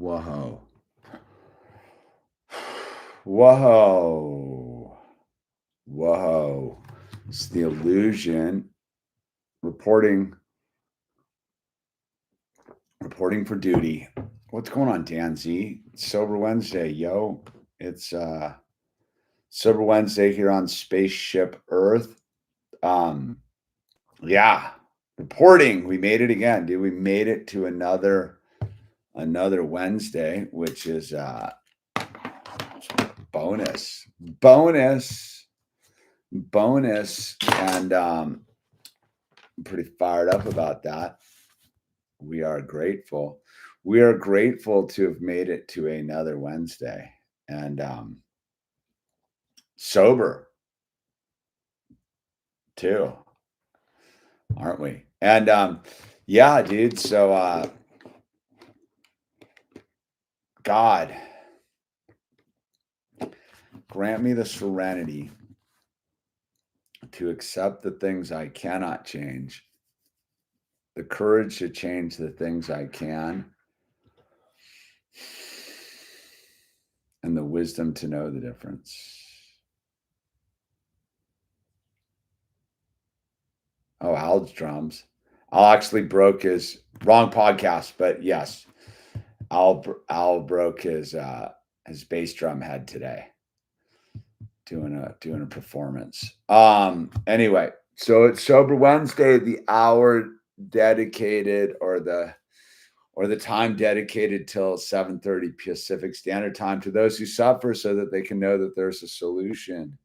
Whoa. Whoa. Whoa. It's the illusion reporting for duty. What's going on, Dan Z? It's Sober Wednesday, yo. It's Sober Wednesday here on Spaceship Earth. Yeah. Reporting. We made it again, dude. We made it to another Wednesday, which is bonus. And I'm pretty fired up about that. We are grateful to have made it to another Wednesday and sober too, aren't we? And yeah, dude, so God, grant me the serenity to accept the things I cannot change, the courage to change the things I can, and the wisdom to know the difference. Oh, Al's drums. Al actually broke his wrong podcast, but yes, Al broke his bass drum head today doing a performance. Anyway, so it's Sober Wednesday, the hour dedicated or the time dedicated till 7:30 Pacific Standard Time to those who suffer so that they can know that there's a solution.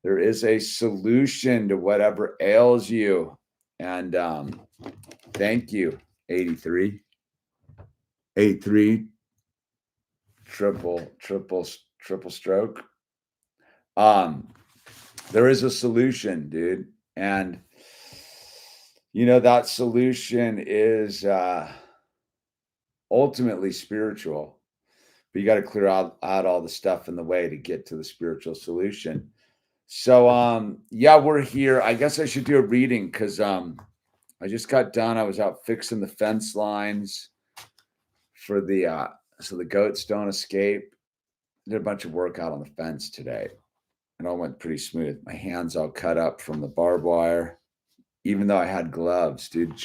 There is a solution to whatever ails you. And thank you, 83 triple stroke. There is a solution, dude. And that solution is ultimately spiritual, but you got to clear out all the stuff in the way to get to the spiritual solution. So yeah, we're here. I guess I should do a reading because I just got done. I was out fixing the fence lines for the so the goats don't escape. Did a bunch of work out on the fence today. It all went pretty smooth. My hands all cut up from the barbed wire, even though I had gloves, dude.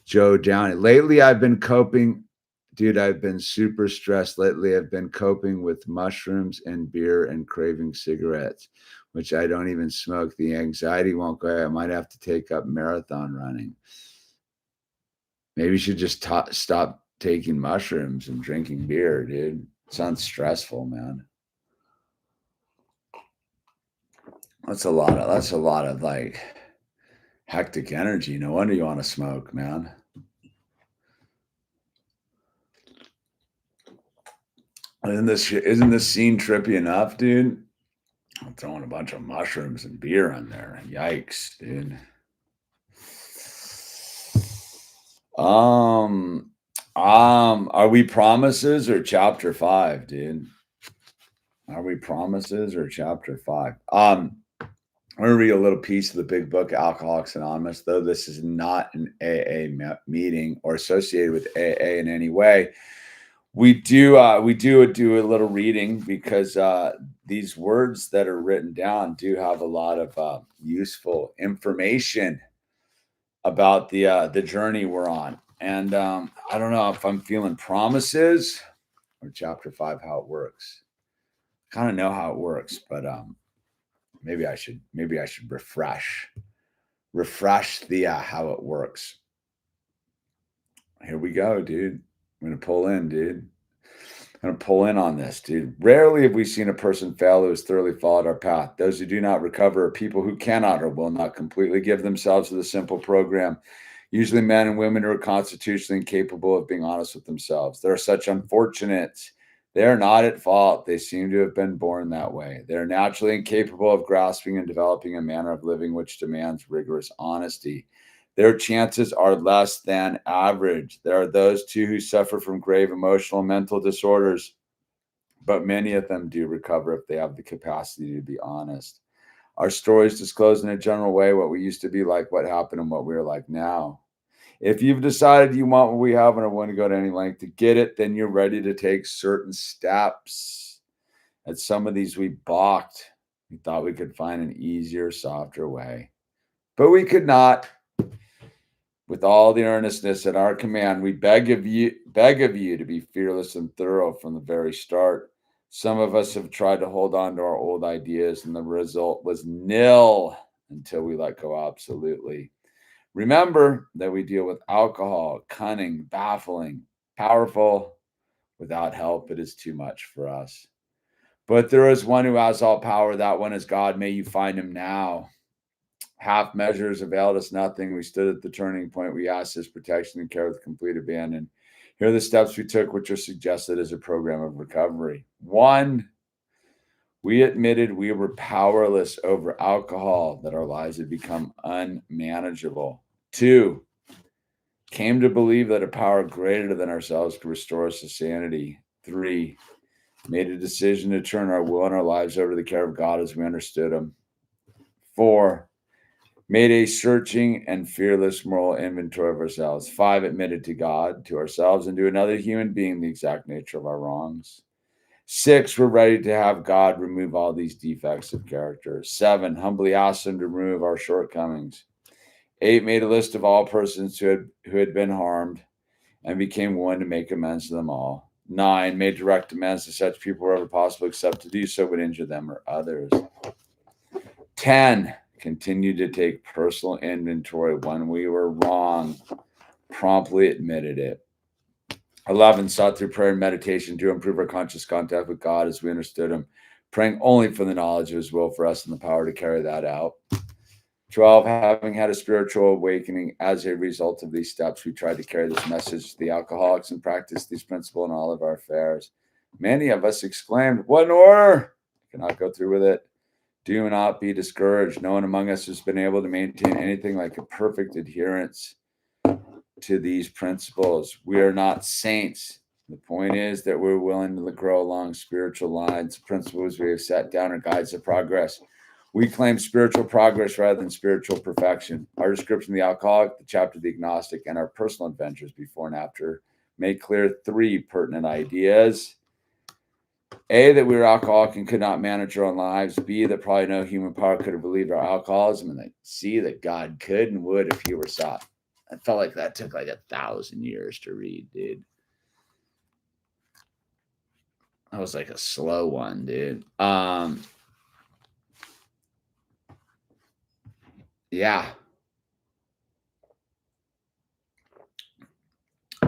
Joe Downey. Lately, I've been coping. Dude, I've been super stressed lately. I've been coping with mushrooms and beer and craving cigarettes, which I don't even smoke. The anxiety won't go away. I might have to take up marathon running. Maybe you should just stop taking mushrooms and drinking beer, dude. It sounds stressful, man. That's a lot of like hectic energy. No wonder you want to smoke, man. Isn't this scene trippy enough, dude? I'm throwing a bunch of mushrooms and beer in there. Yikes, dude. Are we promises or chapter 5, dude? Are we promises or chapter 5? I'm going to read a little piece of the big book, Alcoholics Anonymous, though this is not an AA meeting or associated with AA in any way. We do a little reading because these words that are written down do have a lot of useful information about the journey we're on. And I don't know if I'm feeling promises or chapter 5, how it works. Kind of know how it works, but maybe I should refresh the how it works. Here we go, dude. I'm gonna pull in, dude. I'm gonna pull in on this, dude. Rarely have we seen a person fail who has thoroughly followed our path. Those who do not recover are people who cannot or will not completely give themselves to the simple program. Usually men and women who are constitutionally incapable of being honest with themselves. There are such unfortunates. They are not at fault. They seem to have been born that way. They are naturally incapable of grasping and developing a manner of living which demands rigorous honesty. Their chances are less than average. There are those too who suffer from grave emotional and mental disorders, but many of them do recover if they have the capacity to be honest. Our stories disclose in a general way what we used to be like, what happened, and what we are like now. If you've decided you want what we have and are willing to go to any length to get it, then you're ready to take certain steps. At some of these, we balked. We thought we could find an easier, softer way, but we could not. With all the earnestness at our command, we beg of you to be fearless and thorough from the very start. Some of us have tried to hold on to our old ideas, and the result was nil until we let go absolutely. Remember that we deal with alcohol, cunning, baffling, powerful. Without help, it is too much for us. But there is one who has all power. That one is God. May you find him now. Half measures availed us nothing. We stood at the turning point. We asked his protection and care with complete abandon. Here are the steps we took, which are suggested as a program of recovery. 1, we admitted we were powerless over alcohol, that our lives had become unmanageable. 2, came to believe that a power greater than ourselves could restore us to sanity. 3, made a decision to turn our will and our lives over to the care of God as we understood him. 4, made a searching and fearless moral inventory of ourselves. 5, admitted to God, to ourselves, and to another human being the exact nature of our wrongs. 6, we're ready to have God remove all these defects of character. 7, humbly asked him to remove our shortcomings. 8, made a list of all persons who had been harmed and became willing to make amends to them all. 9, made direct amends to such people wherever possible, except to do so would injure them or others. 10, continued to take personal inventory when we were wrong, promptly admitted it. 11, sought through prayer and meditation to improve our conscious contact with God as we understood him, praying only for the knowledge of his will for us and the power to carry that out. 12, having had a spiritual awakening as a result of these steps, we tried to carry this message to the alcoholics and practice these principles in all of our affairs. Many of us exclaimed, "What in order?" I cannot go through with it. Do not be discouraged. No one among us has been able to maintain anything like a perfect adherence to these principles. We are not saints. The point is that we're willing to grow along spiritual lines. Principles we have set down are guides of progress. We claim spiritual progress rather than spiritual perfection. Our description of the alcoholic, the chapter of the agnostic, and our personal adventures before and after make clear 3 pertinent ideas. A, that we were alcoholic and could not manage our own lives. B, that probably no human power could have relieved our alcoholism. And C, that God could and would if he were sought. I felt like that took like 1,000 years to read, dude. That was like a slow one, dude. Yeah.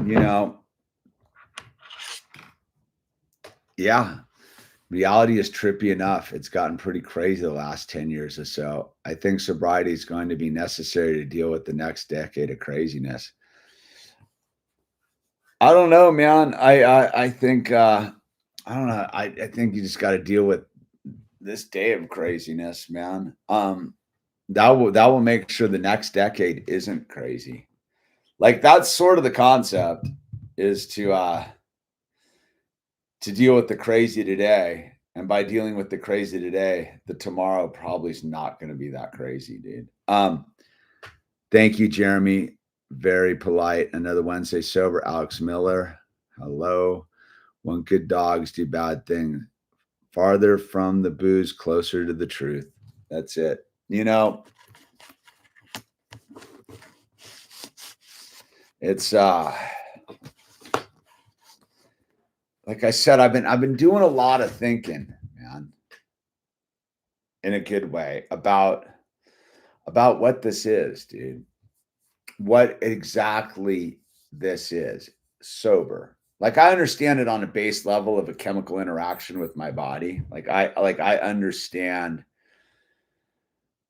You know, yeah. Reality is trippy enough. It's gotten pretty crazy the last 10 years or so. I think sobriety is going to be necessary to deal with the next decade of craziness. I don't know, man. I think I don't know. I think you just got to deal with this day of craziness, man. That will make sure the next decade isn't crazy. Like that's sort of the concept, is to deal with the crazy today. And by dealing with the crazy today, the tomorrow probably is not going to be that crazy, dude. Thank you, Jeremy. Very polite. Another Wednesday sober. Alex Miller. Hello. When good dogs do bad things. Farther from the booze, closer to the truth. That's it. You know, it's like I said, I've been doing a lot of thinking, man, in a good way about what this is, dude. What exactly this is. Sober. Like I understand it on a base level of a chemical interaction with my body. Like I understand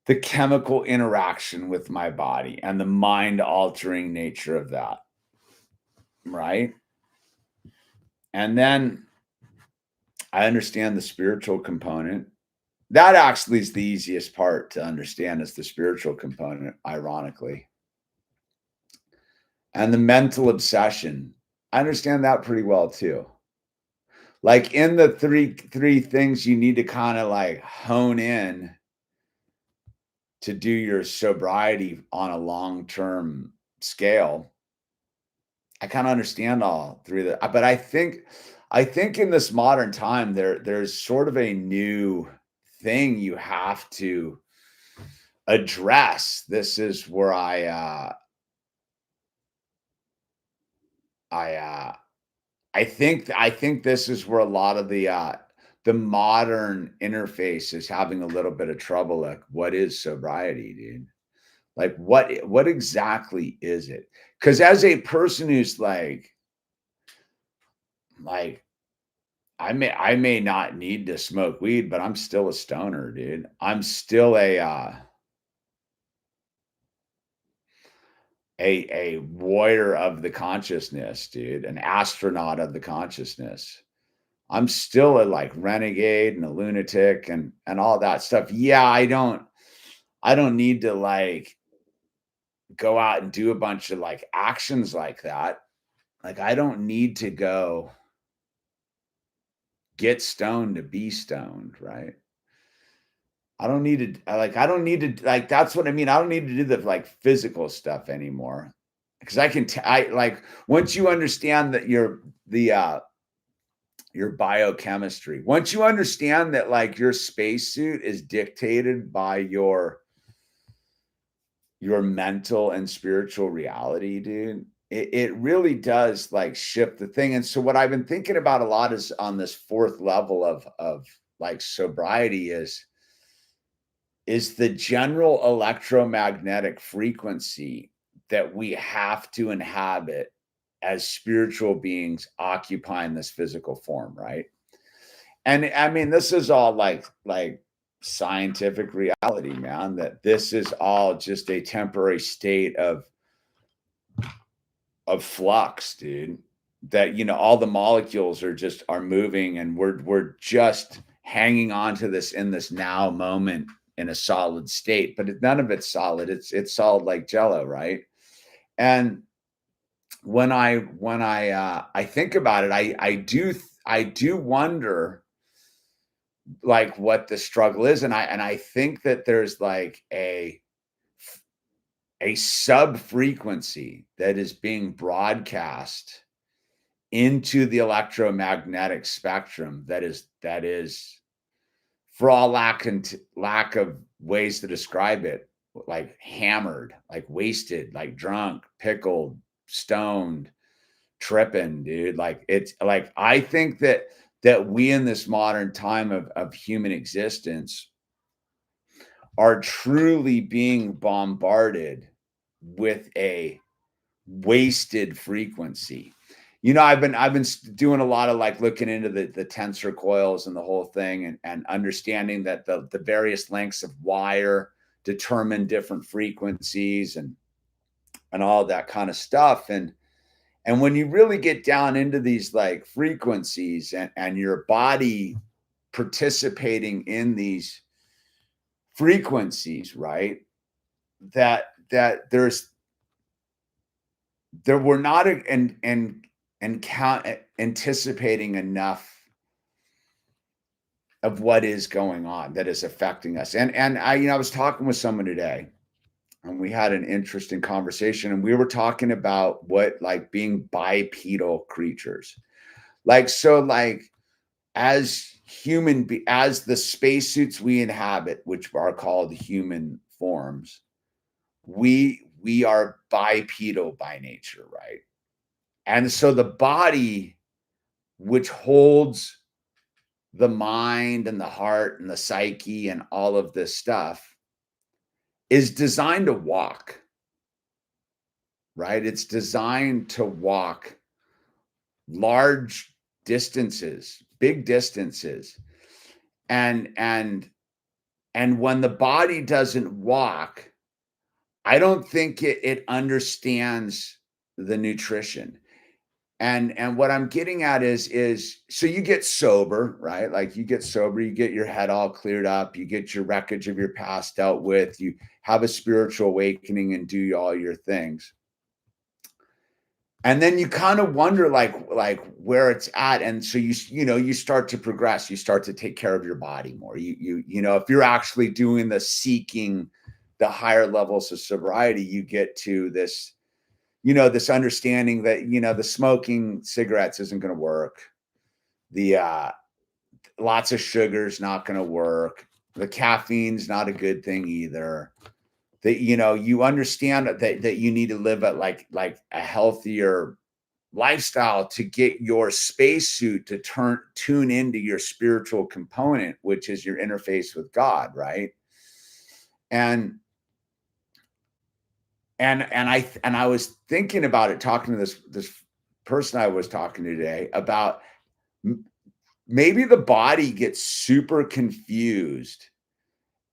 the chemical interaction with my body and the mind altering nature of that. Right? And then I understand the spiritual component. That actually is the easiest part to understand, is the spiritual component, ironically. And the mental obsession, I understand that pretty well too. Like in the three things you need to kind of like hone in to do your sobriety on a long-term scale, I kind of understand all through that. But I think in this modern time there's sort of a new thing you have to address. This is where I I think this is where a lot of the modern interface is having a little bit of trouble. Like, what is sobriety, dude? Like, what exactly is it? Because as a person who's like I may not need to smoke weed, but I'm still a stoner, dude. I'm still a warrior of the consciousness, dude, an astronaut of the consciousness. I'm still a like renegade and a lunatic and all that stuff. Yeah, I don't need to like go out and do a bunch of like actions like that. Like I don't need to go get stoned to be stoned, right? I don't need to like that's what I mean. I don't need to do the like physical stuff anymore. Because I like once you understand that your biochemistry, once you understand that like your spacesuit is dictated by your mental and spiritual reality, dude, it really does like shift the thing. And so what I've been thinking about a lot is on this fourth level of like sobriety is the general electromagnetic frequency that we have to inhabit as spiritual beings occupying this physical form, right? And I mean, this is all like scientific reality, man, that this is all just a temporary state of flux, dude. That all the molecules are moving and we're just hanging on to this in this now moment in a solid state, but none of it's solid. It's solid like jello, right? And when I think about it, I do wonder like what the struggle is, and I think that there's like a sub frequency that is being broadcast into the electromagnetic spectrum that is for all lack of ways to describe it, like hammered, like wasted, like drunk, pickled, stoned, tripping, dude. Like it's like I think that we in this modern time of human existence are truly being bombarded with a wasted frequency. I've been doing a lot of like looking into the tensor coils and the whole thing and understanding that the various lengths of wire determine different frequencies and all that kind of stuff. And when you really get down into these like frequencies and your body participating in these frequencies, right? That there we're not and count anticipating enough of what is going on that is affecting us. And I was talking with someone today and we had an interesting conversation and we were talking about what like being bipedal creatures. Like so like as as the spacesuits we inhabit, which are called human forms, we are bipedal by nature, right? And so the body, which holds the mind and the heart and the psyche and all of this stuff, is designed to walk, right? It's designed to walk large distances, big distances. And when the body doesn't walk, I don't think it understands the nutrition. And what I'm getting at is so you get sober, right? Like you get sober, you get your head all cleared up, you get your wreckage of your past dealt with, you have a spiritual awakening and do all your things. And then you kind of wonder like where it's at. And so you start to progress, you start to take care of your body more. If you're actually doing the seeking the higher levels of sobriety, you get to this understanding that, the smoking cigarettes isn't going to work. The lots of sugar's not going to work. The caffeine's not a good thing either. That, you understand that you need to live at like a healthier lifestyle to get your spacesuit to tune into your spiritual component, which is your interface with God, right? And I was thinking about it, talking to this person I was talking to today about maybe the body gets super confused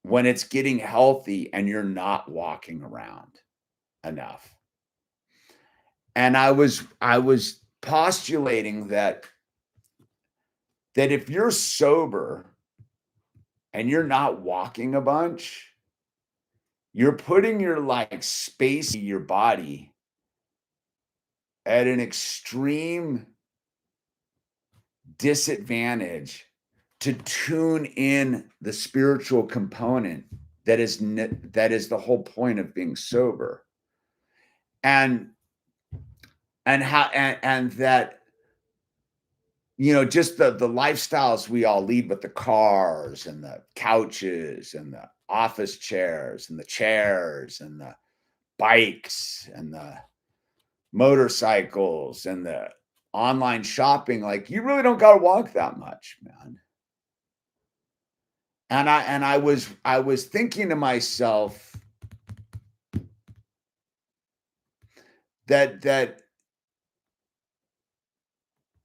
when it's getting healthy and you're not walking around enough. And I was postulating that if you're sober and you're not walking a bunch, you're putting your space, your body at an extreme disadvantage to tune in the spiritual component that is the whole point of being sober. And that, just the lifestyles we all lead with the cars and the couches and the office chairs and the chairs and the bikes and the motorcycles and the online shopping, you really don't got to walk that much, man. And I was thinking to myself that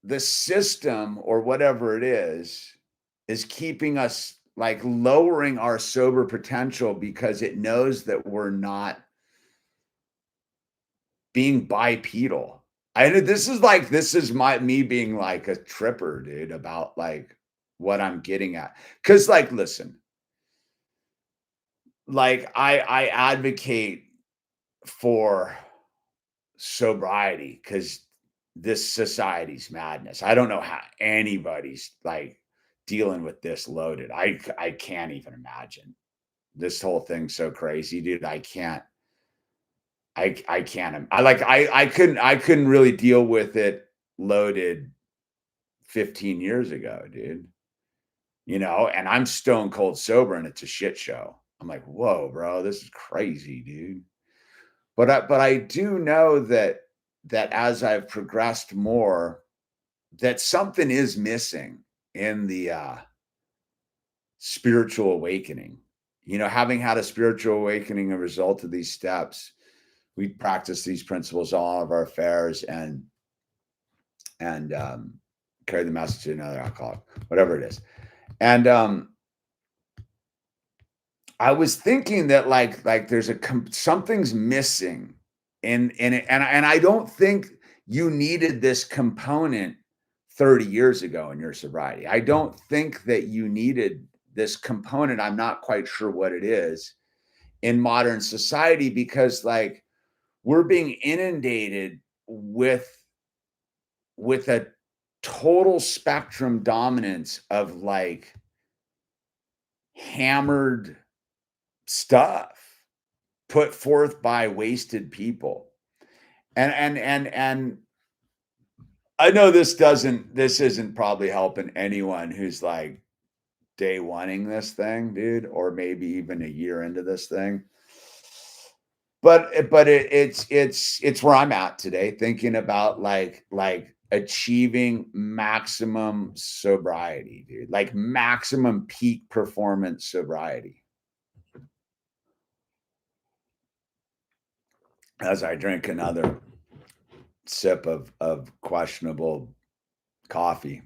the system or whatever it is keeping us lowering our sober potential because it knows that we're not being bipedal. This is me being a tripper, dude, about what I'm getting at. Cause listen, I advocate for sobriety because this society's madness. I don't know how anybody's dealing with this loaded. I can't even imagine. This whole thing's so crazy, dude. I can't. I can't. I couldn't really deal with it loaded 15 years ago, dude. And I'm stone cold sober and it's a shit show. I'm like, whoa, bro, this is crazy, dude. But I do know that as I've progressed more, that something is missing in the spiritual awakening. Having had a spiritual awakening, a result of these steps, we practice these principles in all of our affairs and carry the message to another alcoholic, whatever it is. And I was thinking that there's something's missing in it, and I don't think you needed this component 30 years ago in your sobriety. I don't think that you needed this component. I'm not quite sure what it is in modern society because we're being inundated with a total spectrum dominance of hammered stuff put forth by wasted people. And I know this isn't probably helping anyone who's day oneing this thing, dude, or maybe even a year into this thing. But it's where I'm at today, thinking about achieving maximum sobriety, dude, maximum peak performance sobriety. As I drink another sip of questionable coffee.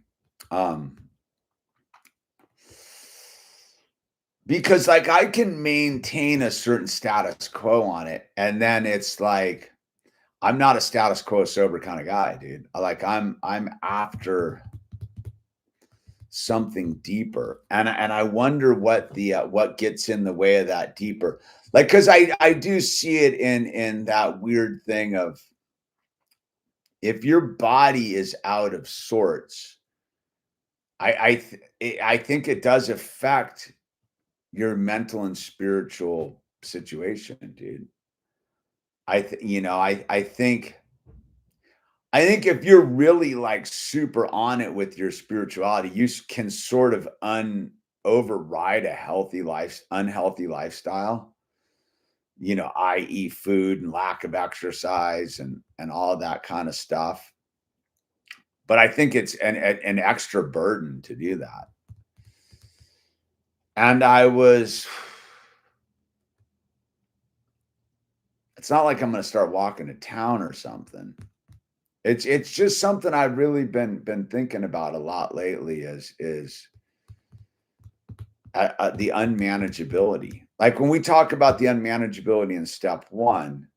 Because I can maintain a certain status quo on it, and then it's I'm not a status quo sober kind of guy, dude. I'm after something deeper, and I wonder what gets in the way of that deeper. Because I do see it in that weird thing of if your body is out of sorts, I think it does affect your mental and spiritual situation, dude. I think if you're really like super on it with your spirituality, can sort of override a unhealthy lifestyle, i.e. food and lack of exercise and all that kind of stuff. But I think it's an extra burden to do that. And it's not like I'm going to start walking to town or something. It's just something I've really been thinking about a lot lately is the unmanageability. Like when we talk about the unmanageability in step one,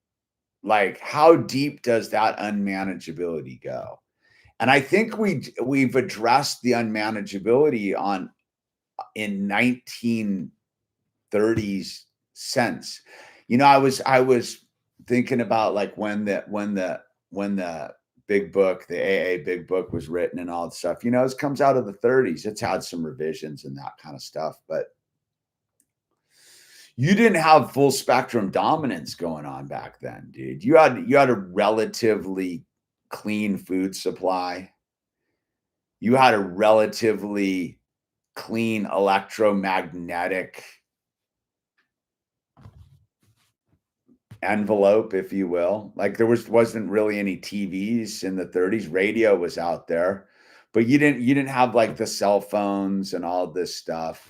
like how deep does that unmanageability go? And I think we've addressed the unmanageability in 1930s sense. I was thinking about like when the big book, the AA big book was written and all that stuff. It comes out of the 30s. It's had some revisions and that kind of stuff, but you didn't have full spectrum dominance going on back then, dude. You had a relatively clean food supply. You had a relatively clean electromagnetic envelope, if you will. Like wasn't really any TVs in the 30s. Radio was out there, but you didn't have like the cell phones and all this stuff.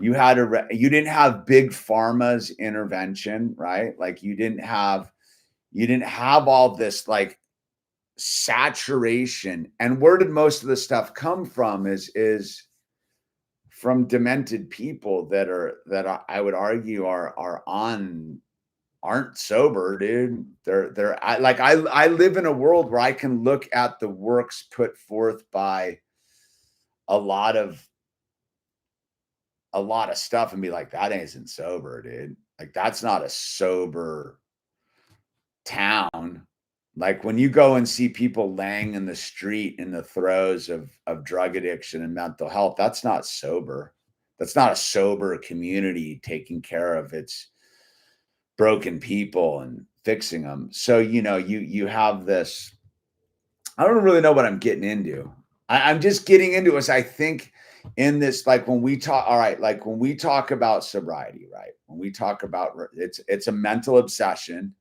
You didn't have big pharma's intervention, right? Like you didn't have all this like saturation. And where did most of the stuff come from is from demented people I would argue aren't sober, dude. I live in a world where I can look at the works put forth by a lot of stuff and be like, that isn't sober, dude. Like that's not a sober town. Like when you go and see people laying in the street in the throes of drug addiction and mental health, that's not sober. That's not a sober community taking care of its broken people and fixing them. So, you have this. I don't really know what I'm getting into. I'm just getting into it. I think in this, like when we talk, all right, like when we talk about sobriety, right? When we talk about it's a mental obsession,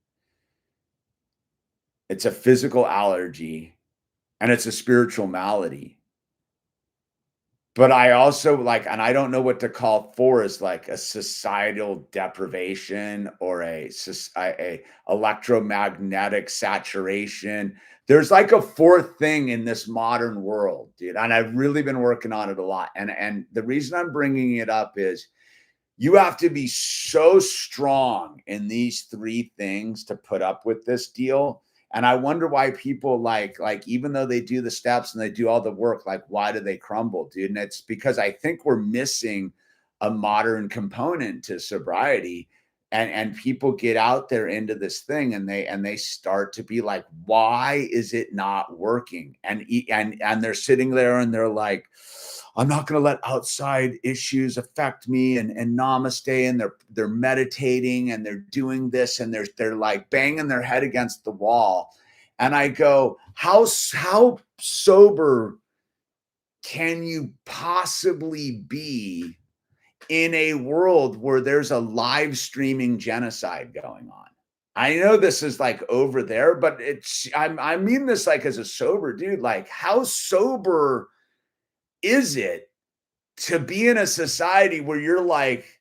it's a physical allergy, and it's a spiritual malady. But I also and I don't know what to call for is like a societal deprivation or a electromagnetic saturation. There's like a fourth thing in this modern world, dude, and I've really been working on it a lot. And the reason I'm bringing it up is you have to be so strong in these three things to put up with this deal. And I wonder why people like even though they do the steps and they do all the work, like why do they crumble, dude? And it's because I think we're missing a modern component to sobriety. And people get out there into this thing and they start to be like, why is it not working? And they're sitting there and they're like, I'm not going to let outside issues affect me and namaste, and they're meditating and they're doing this and they're like banging their head against the wall. And I go, how sober can you possibly be in a world where there's a live streaming genocide going on? I know this is like over there, but I mean this like as a sober dude, like how sober is it to be in a society where you're like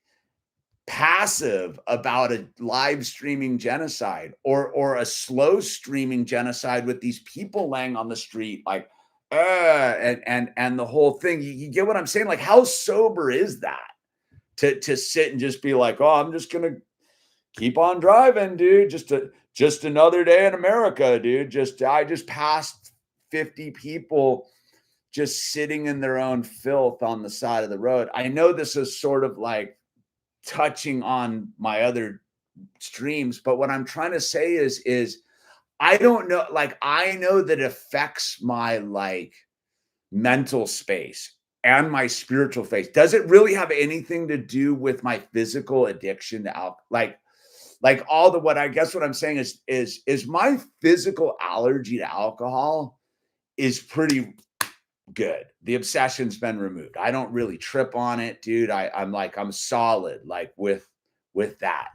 passive about a live streaming genocide or a slow streaming genocide with these people laying on the street like and the whole thing. You get what I'm saying? Like how sober is that to sit and just be like, oh, I'm just gonna keep on driving, dude. Just another day in America, dude. I just passed 50 people just sitting in their own filth on the side of the road. I know this is sort of like touching on my other streams, but what I'm trying to say is I don't know, like I know that affects my like mental space and my spiritual space. Does it really have anything to do with my physical addiction to alcohol? Like like all the what I guess what I'm saying is my physical allergy to alcohol is pretty good. The obsession's been removed. I don't really trip on it, dude. I'm solid like with that.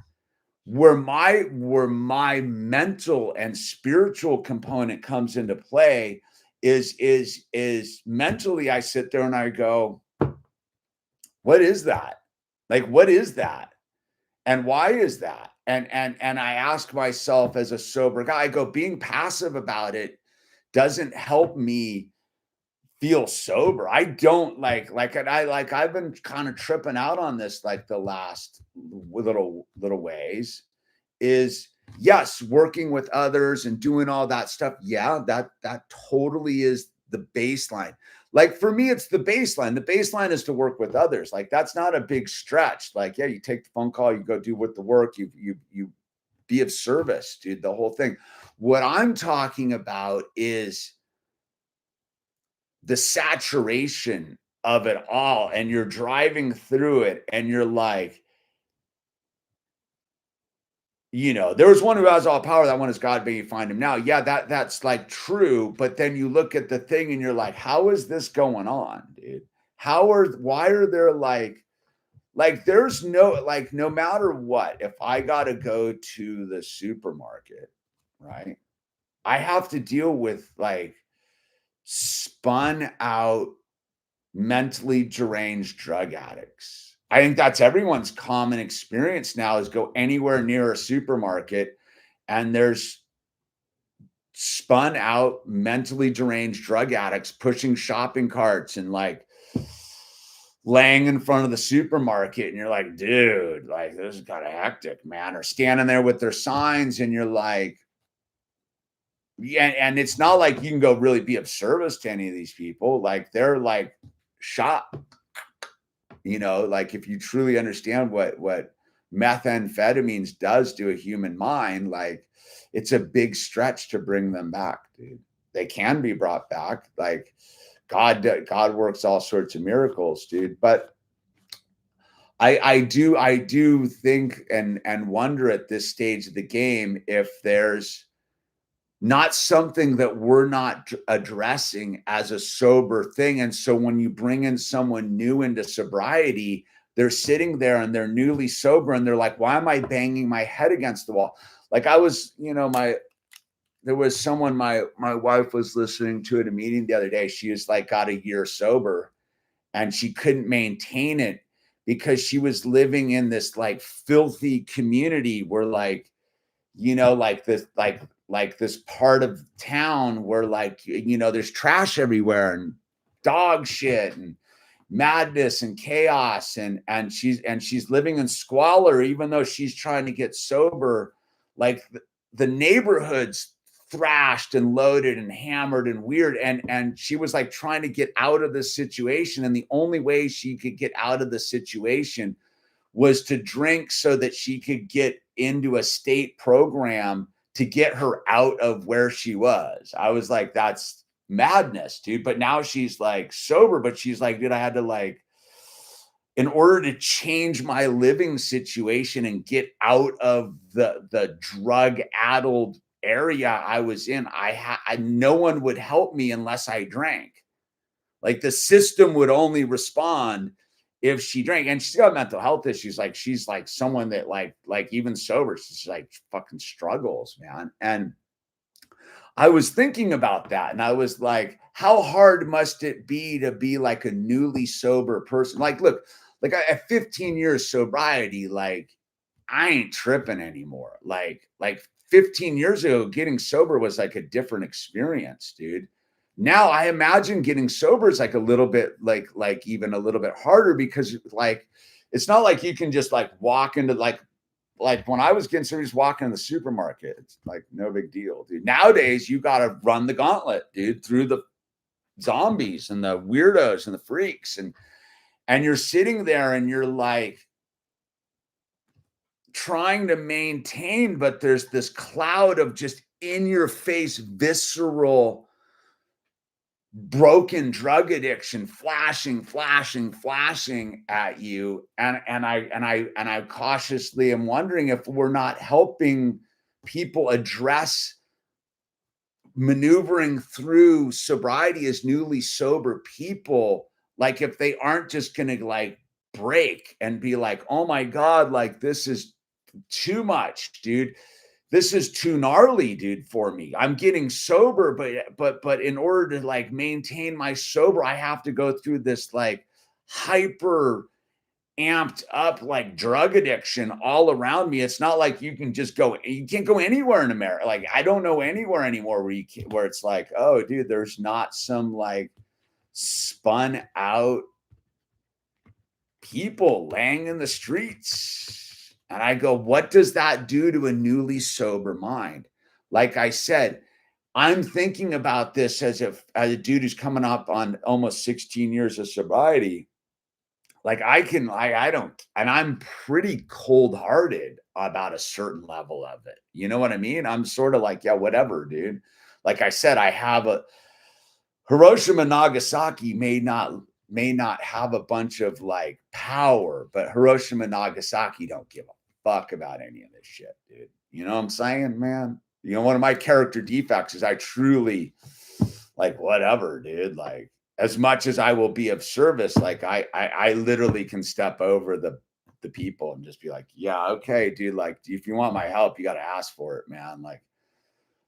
Where my mental and spiritual component comes into play is mentally I sit there and I go, what is that? Like, what is that? And why is that? And I ask myself as a sober guy, I go, being passive about it doesn't help me feel sober. I don't I've been kind of tripping out on this like the last little ways is yes, working with others and doing all that stuff. Yeah, that totally is the baseline. Like for me, it's the baseline. The baseline is to work with others. Like that's not a big stretch. Like, yeah, you take the phone call, you go do with the work, you be of service, dude, the whole thing. What I'm talking about is the saturation of it all. And you're driving through it and you're like, there was one who has all power. That one is God, may you find him now. Yeah, that's like true. But then you look at the thing and you're like, how is this going on, dude? Why are there there's no matter what, if I got to go to the supermarket, right? I have to deal with like spun out, mentally deranged drug addicts. I think that's everyone's common experience now is go anywhere near a supermarket and there's spun out, mentally deranged drug addicts pushing shopping carts and like laying in front of the supermarket. And you're like, dude, like this is kind of hectic, man. Or standing there with their signs and you're like, yeah, and it's not like you can go really be of service to any of these people. Like they're like shop, like if you truly understand what methamphetamines does to a human mind, like it's a big stretch to bring them back, dude. They can be brought back. Like God works all sorts of miracles, dude. But I do think and wonder at this stage of the game if there's not something that we're not addressing as a sober thing. And so when you bring in someone new into sobriety, they're sitting there and they're newly sober and they're like, why am I banging my head against the wall? Like I was, there was someone, my wife was listening to at a meeting the other day. She was like, got a year sober and she couldn't maintain it because she was living in this like filthy community where like, like this part of town where like, there's trash everywhere and dog shit and madness and chaos. And she's living in squalor, even though she's trying to get sober. Like the neighborhood's thrashed and loaded and hammered and weird. And she was like trying to get out of this situation. And the only way she could get out of the situation was to drink so that she could get into a state program to get her out of where she was. I was like, that's madness, dude. But now she's like sober, but she's like, dude, I had to like, in order to change my living situation and get out of the drug addled area I was in, no one would help me unless I drank. Like the system would only respond if she drank. And she's got mental health issues. Like she's like someone that like even sober, she's like fucking struggles, man. And I was thinking about that and I was like, how hard must it be to be like a newly sober person? Like, look, like at 15 years sobriety, like I ain't tripping anymore. Like 15 years ago, getting sober was like a different experience, dude. Now I imagine getting sober is like a little bit like even a little bit harder because like it's not like you can just like walk into like when I was getting sober, just walking in the supermarket. It's like no big deal, dude. Nowadays you got to run the gauntlet, dude, through the zombies and the weirdos and the freaks and you're sitting there and you're like trying to maintain, but there's this cloud of just in your face visceral broken drug addiction flashing at you, and I cautiously am wondering if we're not helping people address maneuvering through sobriety as newly sober people, like if they aren't just going to like break and be like, oh my god, like this is too much, dude, this is too gnarly, dude, for me. I'm getting sober, but in order to like maintain my sober, I have to go through this like hyper amped up like drug addiction all around me. It's not like you can't go anywhere in America. Like I don't know anywhere anymore where where it's like, oh dude, there's not some like spun out people laying in the streets. And I go, what does that do to a newly sober mind? Like I said, I'm thinking about this as a dude who's coming up on almost 16 years of sobriety. Like I don't, and I'm pretty cold-hearted about a certain level of it. You know what I mean? I'm sort of like, yeah, whatever, dude. Like I said, I have a Hiroshima, Nagasaki may not have a bunch of like power, but Hiroshima, Nagasaki don't give a fuck about any of this shit, dude. You know what I'm saying, man? You know, one of my character defects is I truly like whatever, dude. Like as much as I will be of service, like I literally can step over the people and just be like, yeah, okay, dude. Like if you want my help, you got to ask for it, man.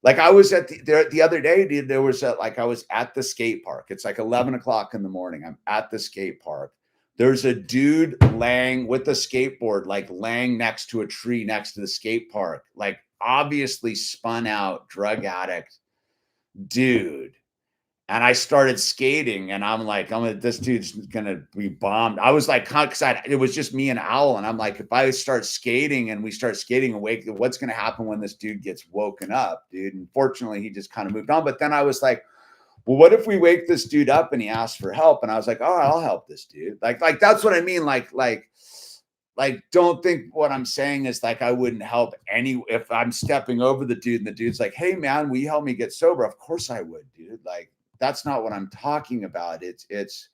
Like I was at the other day, dude, there was like I was at the skate park. It's like 11 o'clock in the morning. I'm at the skate park. There's a dude laying with a skateboard, like laying next to a tree next to the skate park, like obviously spun out drug addict dude. And I started skating, and I'm like, this dude's gonna be bombed. I was like, because it was just me and Owl, and I'm like, if I start skating and we start skating awake, what's gonna happen when this dude gets woken up, dude? And fortunately, he just kind of moved on. But then I was like, well, what if we wake this dude up and he asks for help? And I was like, oh, I'll help this dude. Like that's what I mean. Like, don't think what I'm saying is like I wouldn't help any if I'm stepping over the dude and the dude's like, hey man, will you help me get sober? Of course I would, dude. Like, that's not what I'm talking about. It's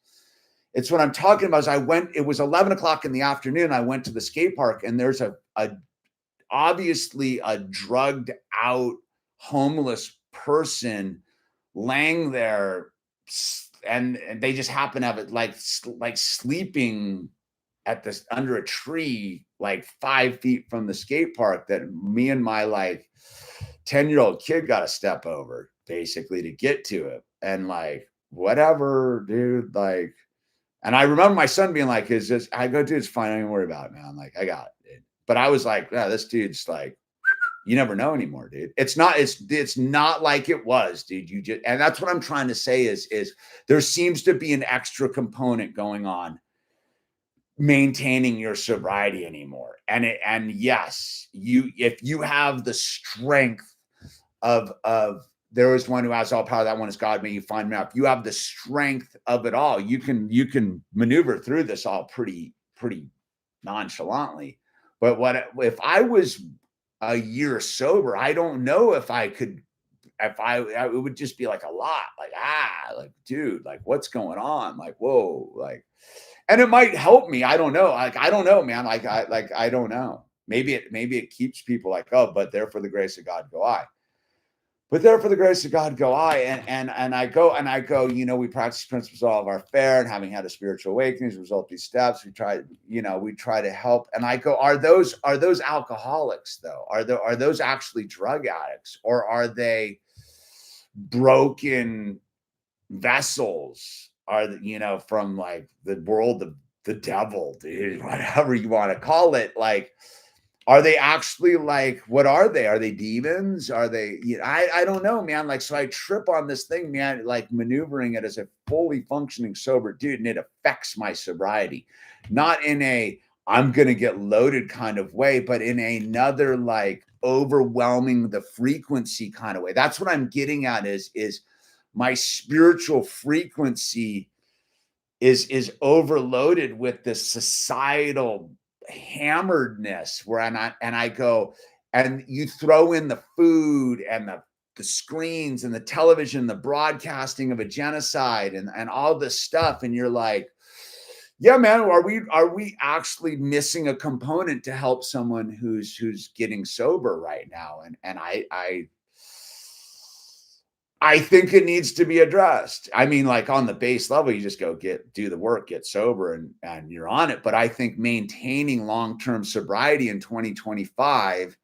what I'm talking about is it was 11 o'clock in the afternoon. I went to the skate park and there's a obviously a drugged out homeless person laying there, and they just happen to have it like sleeping at this under a tree like 5 feet from the skate park that me and my like 10-year-old kid got to step over basically to get to it. And like, whatever, dude. Like, and I remember my son being like, is this, I go, dude, it's fine. I don't worry about it, man. Like, I got it. Dude. But I was like, yeah, this dude's like, you never know anymore, dude. It's not like it was, dude. And that's what I'm trying to say is there seems to be an extra component going on maintaining your sobriety anymore. And yes, if you have the strength of there is one who has all power, that one is God, may you find me out. If you have the strength of it all, you can maneuver through this all pretty nonchalantly. But if I was a year sober, I don't know if I could, it would just be like a lot, like dude, like what's going on, like whoa, like, and it might help me. I don't know. Like, I don't know, man. I don't know. Maybe it keeps people like, oh, but there for the grace of God go I. But there for the grace of God go I. And I go, you know, we practice principles of all of our fair, and having had a spiritual awakening as a result of these steps, we try to help. And I go, are those alcoholics though? Are those actually drug addicts, or are they broken vessels, from like the world of the devil, dude, whatever you want to call it? Like, are they actually like, what are they? Are they demons? Are they, I don't know, man. Like, so I trip on this thing, man, like maneuvering it as a fully functioning sober dude, and it affects my sobriety, not in a, I'm going to get loaded kind of way, but in another, like overwhelming the frequency kind of way. That's what I'm getting at is my spiritual frequency is overloaded with this societal hammeredness where I go, and you throw in the food and the the screens and the television, the broadcasting of a genocide and all this stuff. And you're like, yeah, man, are we actually missing a component to help someone who's getting sober right now? And I think it needs to be addressed. I mean, like on the base level, you just go do the work, get sober, and you're on it. But I think maintaining long-term sobriety in 2025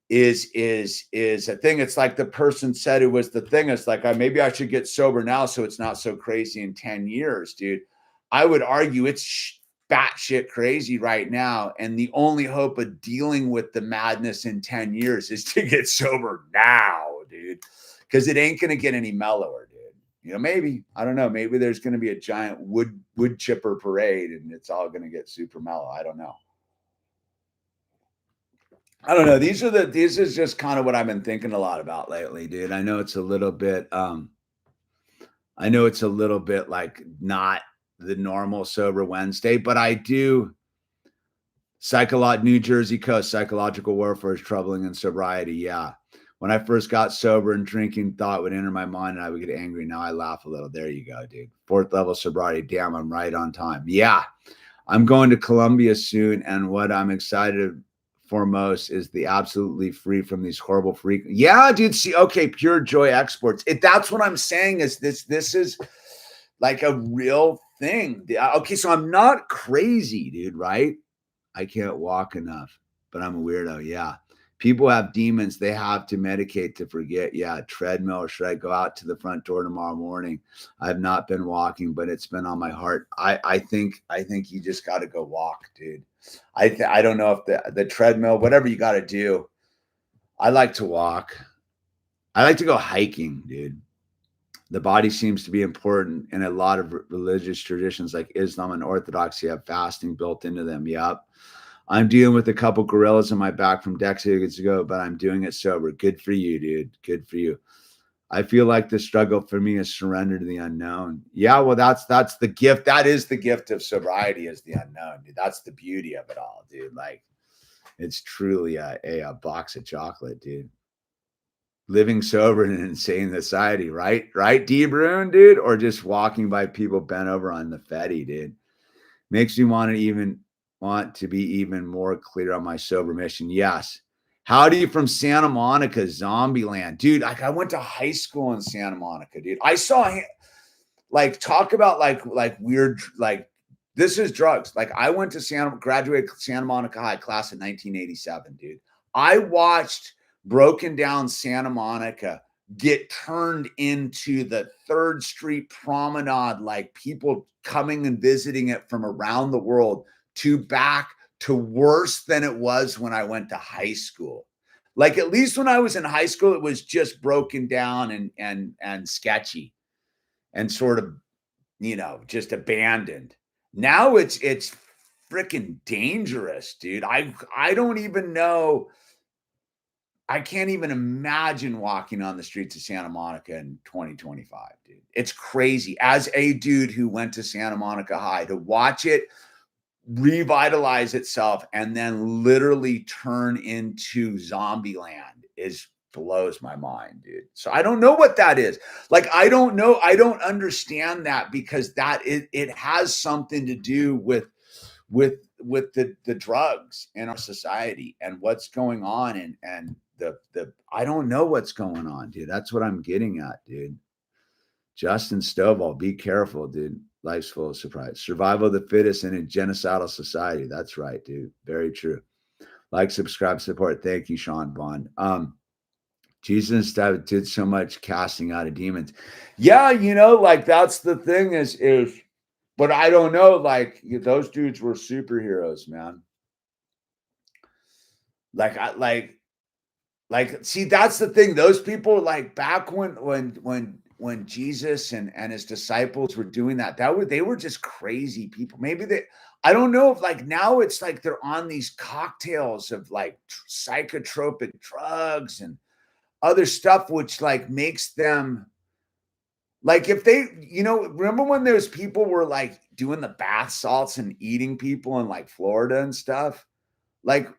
is a thing. It's like the person said it was the thing. It's like maybe I should get sober now so it's not so crazy in 10 years, dude. I would argue it's batshit crazy right now, and the only hope of dealing with the madness in 10 years is to get sober now, dude. Because it ain't going to get any mellower, dude. You know, maybe, I don't know, maybe there's going to be a giant wood chipper parade and it's all going to get super mellow. I don't know. This is just kind of what I've been thinking a lot about lately, dude. I know it's a little bit like not the normal sober Wednesday, but I do New Jersey coast, psychological warfare is troubling in sobriety. Yeah. When I first got sober and drinking, thought would enter my mind and I would get angry. Now I laugh a little. There you go, dude. 4th level sobriety. Damn, I'm right on time. Yeah. I'm going to Colombia soon. And what I'm excited for most is the absolutely free from these horrible freak. Yeah, dude. See, okay. Pure joy exports. That's what I'm saying is this is like a real thing. Okay. So I'm not crazy, dude. Right. I can't walk enough, but I'm a weirdo. Yeah. People have demons. They have to medicate to forget. Yeah. Treadmill, or should I go out to the front door tomorrow morning? I've not been walking, but it's been on my heart. I think you just got to go walk, dude. I don't know if the treadmill, whatever you got to do. I like to walk. I like to go hiking, dude. The body seems to be important in a lot of religious traditions like Islam and Orthodoxy have fasting built into them. Yep. I'm dealing with a couple gorillas in my back from decades ago, but I'm doing it sober. Good for you, dude. Good for you. I feel like the struggle for me is surrender to the unknown. Yeah, well, that's the gift. That is the gift of sobriety, is the unknown, dude. That's the beauty of it all, dude. Like, it's truly a box of chocolate, dude. Living sober in an insane society, right? Right, D. Brune, dude? Or just walking by people bent over on the Fetty, dude. Makes me want to be even more clear on my sober mission. Yes. Howdy from Santa Monica, Zombieland. Dude, like I went to high school in Santa Monica, dude. I saw him like talk about like weird, like this is drugs. Like I went to graduated Santa Monica High class in 1987, dude. I watched broken down Santa Monica get turned into the 3rd Street Promenade, like people coming and visiting it from around the world, to back to worse than it was when I went to high school. Like at least when I was in high school, it was just broken down and sketchy and sort of, just abandoned. Now it's freaking dangerous, dude. I don't even know. I can't even imagine walking on the streets of Santa Monica in 2025, dude. It's crazy. As a dude who went to Santa Monica High, to watch it revitalize itself and then literally turn into zombie land blows my mind, dude. So I don't know what that is. Like, I don't know. I don't understand that, because it has something to do with the drugs in our society and what's going on and the I don't know what's going on, dude. That's what I'm getting at, dude. Justin Stovall, be careful, dude. Life's full of surprise. Survival of the fittest in a genocidal society. That's right, dude. Very true. Like, subscribe, support. Thank you, Sean Bond. Jesus did so much casting out of demons. Yeah, like that's the thing is, but I don't know. Like those dudes were superheroes, man. See, that's the thing. Those people, like back when Jesus and his disciples were doing that, they were just crazy people. Maybe I don't know if like now it's like they're on these cocktails of like psychotropic drugs and other stuff, which like makes them like if they, remember when those people were like doing the bath salts and eating people in like Florida and stuff? Like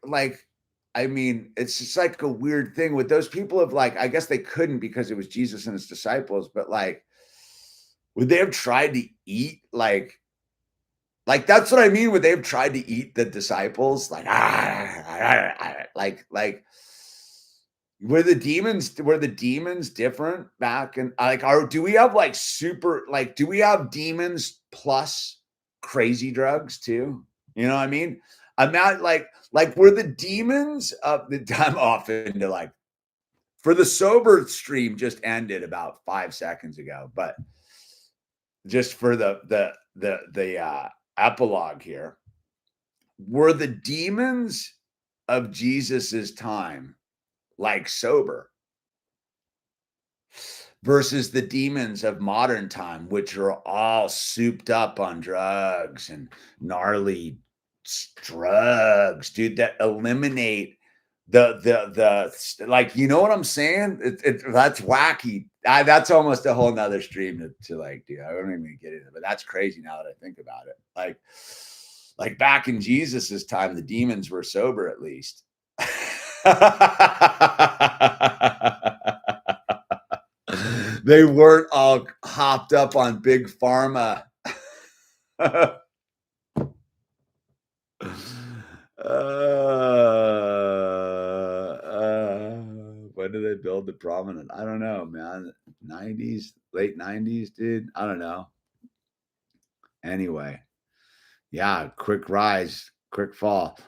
I mean, it's just like a weird thing with those people of like, I guess they couldn't because it was Jesus and his disciples, but like, would they have tried to eat like that's what I mean. Would they have tried to eat the disciples? Like were the demons different back in like are do we have like super like do we have demons plus crazy drugs too? You know what I mean? I'm not like were the demons of the time off into like for the sober stream just ended about 5 seconds ago, but just for the epilogue here, were the demons of Jesus's time like sober versus the demons of modern time, which are all souped up on drugs and gnarly drugs, dude, that eliminate like, you know what I'm saying? That's wacky. That's almost a whole nother stream to like, dude, I don't even get into it, but that's crazy now that I think about it. Like back in Jesus's time, the demons were sober at least. They weren't all hopped up on big pharma. When did they build the prominent? I don't know, man. 90s, late 90s, dude. I don't know. Anyway, yeah, quick rise, quick fall.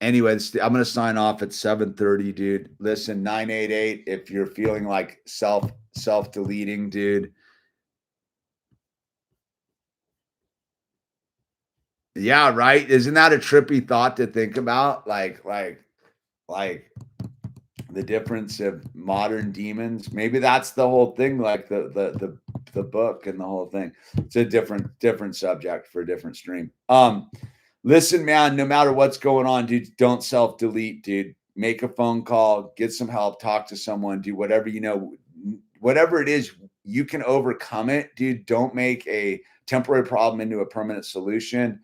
Anyway, I'm gonna sign off at 7:30, dude. Listen, 988. If you're feeling like self-deleting, dude. Yeah, right. Isn't that a trippy thought to think about? Like the difference of modern demons. Maybe that's the whole thing, like the book and the whole thing. It's a different subject for a different stream. Listen, man, no matter what's going on, dude, don't self-delete, dude. Make a phone call, get some help, talk to someone, do whatever you know, whatever it is, you can overcome it, dude. Don't make a temporary problem into a permanent solution.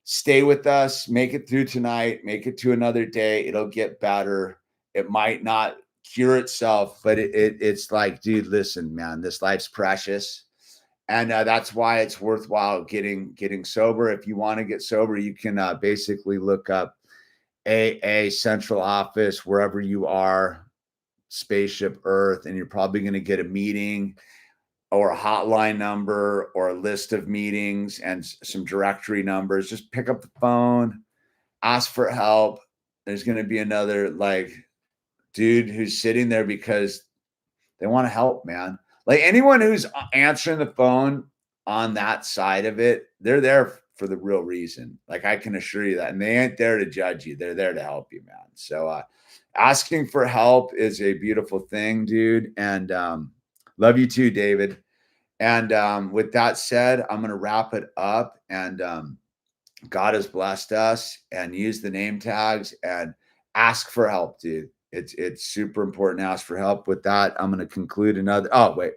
Stay with us, make it through tonight, make it to another day. It'll get better. It might not cure itself, but it's like, dude, listen, man, this life's precious. And that's why it's worthwhile getting sober. If you want to get sober, you can basically look up AA central office wherever you are, spaceship Earth, and you're probably going to get a meeting or a hotline number or a list of meetings and some directory numbers. Just pick up the phone, ask for help. There's going to be another like dude who's sitting there because they want to help, man. Like anyone who's answering the phone on that side of it, they're there for the real reason. Like I can assure you that. And they ain't there to judge you. They're there to help you, man. So asking for help is a beautiful thing, dude. And love you too, David. And with that said, I'm going to wrap it up. And God has blessed us, and use the name tags and ask for help, dude. It's super important to ask for help. With that, I'm going to conclude another. Oh, wait.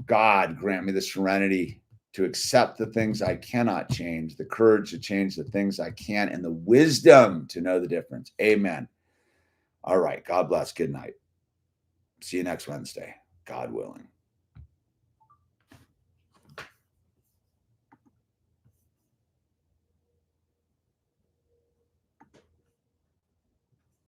God grant me the serenity to accept the things I cannot change, the courage to change the things I can, and the wisdom to know the difference. Amen. All right. God bless. Good night. See you next Wednesday, God willing.